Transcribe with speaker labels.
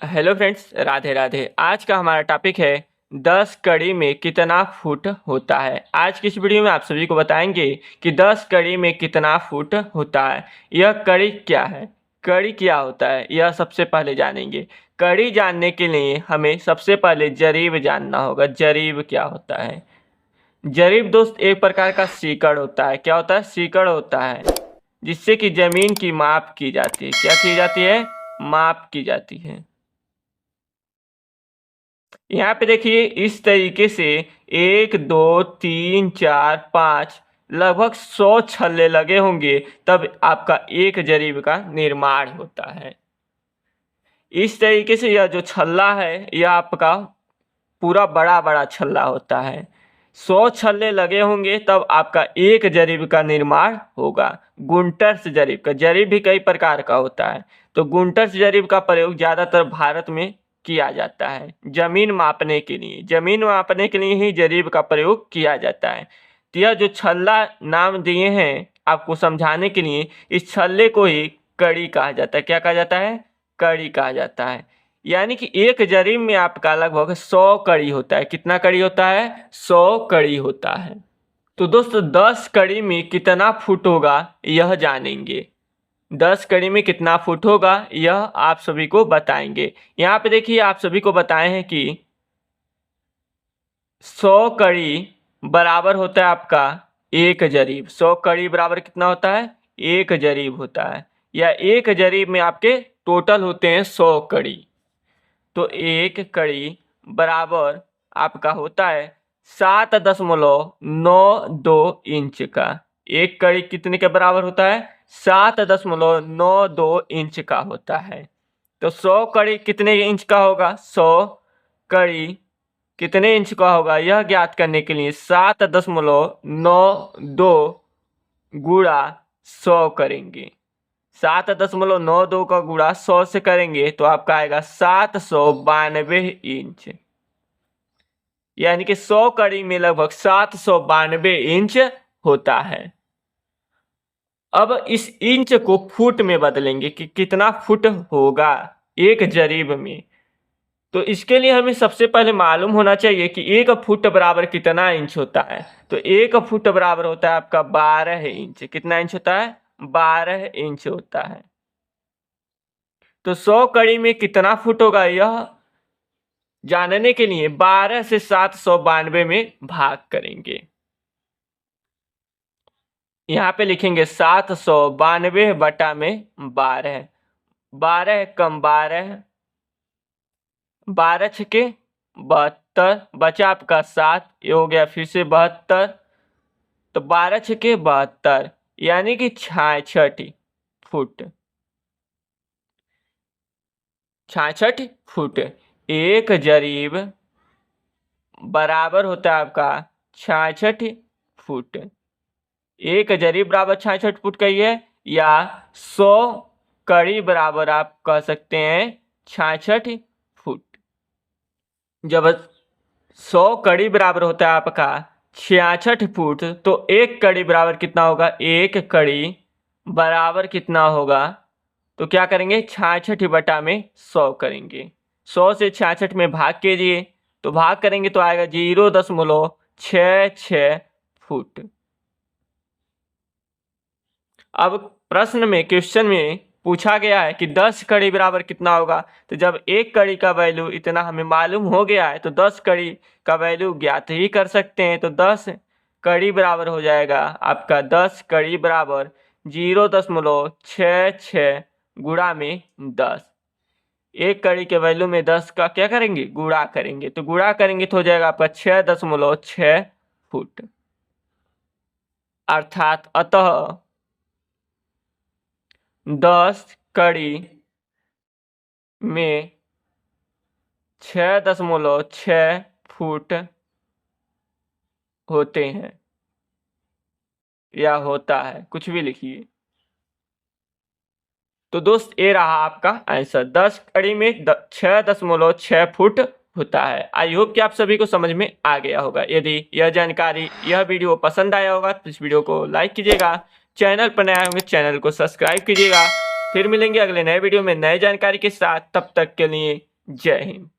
Speaker 1: Hello friends, Radhe Radhe. आज का हमारा टॉपिक है 10 कड़ी में कितना फुट होता है। आज की इस वीडियो में आप सभी को बताएंगे कि 10 कड़ी में कितना फुट होता है। यह कड़ी क्या है, कड़ी क्या होता है, यह सबसे पहले जानेंगे। कड़ी जानने के लिए हमें सबसे पहले जरीब जानना होगा। जरीब क्या होता है? जरीब दोस्त एक प्रकार का सीकड़ होता है। क्या होता है? सीकड़ होता है, जिससे कि जमीन की माप की जाती है। क्या की जाती है? माप की जाती है। यहाँ पे देखिए, इस तरीके से 1 2 3 4 5 लगभग 100 छल्ले लगे होंगे, तब आपका एक जरीब का निर्माण होता है। इस तरीके से यह जो छल्ला है, यह आपका पूरा बड़ा बड़ा छल्ला होता है। 100 छल्ले लगे होंगे तब आपका एक जरीब का निर्माण होगा। गुंटर्स जरीब का, जरीब भी कई प्रकार का होता है, तो गुंटर्स जरीब का प्रयोग ज़्यादातर भारत में किया जाता है। जमीन मापने के लिए, जमीन मापने के लिए ही जरीब का प्रयोग किया जाता है। तो यह जो छल्ला नाम दिए हैं आपको समझाने के लिए, इस छल्ले को ही कड़ी कहा जाता है। क्या कहा जाता है? कड़ी कहा जाता है। यानी कि एक जरीब में आपका लगभग 100 कड़ी होता है। कितना कड़ी होता है? 100 कड़ी होता है। तो दोस्तों, 10 कड़ी में कितना फुट होगा यह जानेंगे। 10 कड़ी में कितना फुट होगा यह आप सभी को बताएंगे। यहाँ पे देखिए, आप सभी को बताए हैं कि 100 कड़ी बराबर होता है आपका एक जरीब। 100 कड़ी बराबर कितना होता है? एक जरीब होता है। या एक जरीब में आपके टोटल होते हैं 100 कड़ी। तो एक कड़ी बराबर आपका होता है 7.92 इंच का। एक कड़ी कितने के बराबर होता है? 7.92 इंच का होता है। तो 100 कड़ी कितने इंच का होगा? 100 कड़ी कितने इंच का होगा यह ज्ञात करने के लिए 7.92 गुणा 100 करेंगे। 7.92 का गुणा 100 से करेंगे तो आपका आएगा 792 इंच। यानी कि 100 कड़ी में लगभग 792 इंच होता है। अब इस इंच को फुट में बदलेंगे कि कितना फुट होगा एक जरीब में। तो इसके लिए हमें सबसे पहले मालूम होना चाहिए कि एक फुट बराबर कितना इंच होता है। तो एक फुट बराबर होता है आपका 12 इंच। कितना इंच होता है? 12 इंच होता है। तो 100 कड़ी में कितना फुट होगा यह जानने के लिए 12 से 792 में भाग करेंगे। यहाँ पे लिखेंगे 792 बटा में 12। 12 कम 12, 12 छके 72, बचा आपका 7, ये हो गया फिर से 72। तो 12 छके 72 यानी कि 66 फुट। 66 फुट एक जरीब बराबर होता है आपका 66 फुट। एक जरीब बराबर 66 फुट का ही है, या 100 कड़ी बराबर आप कह सकते हैं 66 फुट। जब 100 कड़ी बराबर होता है आपका 66 फुट, तो एक कड़ी बराबर कितना होगा? एक कड़ी बराबर कितना होगा? तो क्या करेंगे? 66 बटा में 100 करेंगे। 100 से 66 में भाग कीजिए, तो भाग करेंगे तो आएगा 0.66 फुट। अब प्रश्न में, क्वेश्चन में पूछा गया है कि 10 कड़ी बराबर कितना होगा। तो जब एक कड़ी का वैल्यू इतना हमें मालूम हो गया है, तो 10 कड़ी का वैल्यू ज्ञात ही कर सकते हैं। तो 10 कड़ी बराबर हो जाएगा आपका 10 कड़ी बराबर 0.66 गुणा में 10। एक कड़ी के वैल्यू में 10 का क्या करेंगे? गुणा करेंगे। तो गुणा करेंगे तो हो जाएगा आपका 6.6 फुट। अर्थात अतः 10 कड़ी में 6.6 फुट होते हैं, या होता है, कुछ भी लिखिए। तो दोस्त, ये रहा आपका आंसर। 10 कड़ी में 6.6 फुट होता है। आई होप कि आप सभी को समझ में आ गया होगा। यदि यह जानकारी, यह वीडियो पसंद आया होगा तो इस वीडियो को लाइक कीजिएगा। चैनल पर नए होंगे चैनल को सब्सक्राइब कीजिएगा। फिर मिलेंगे अगले नए वीडियो में नए जानकारी के साथ। तब तक के लिए जय हिंद।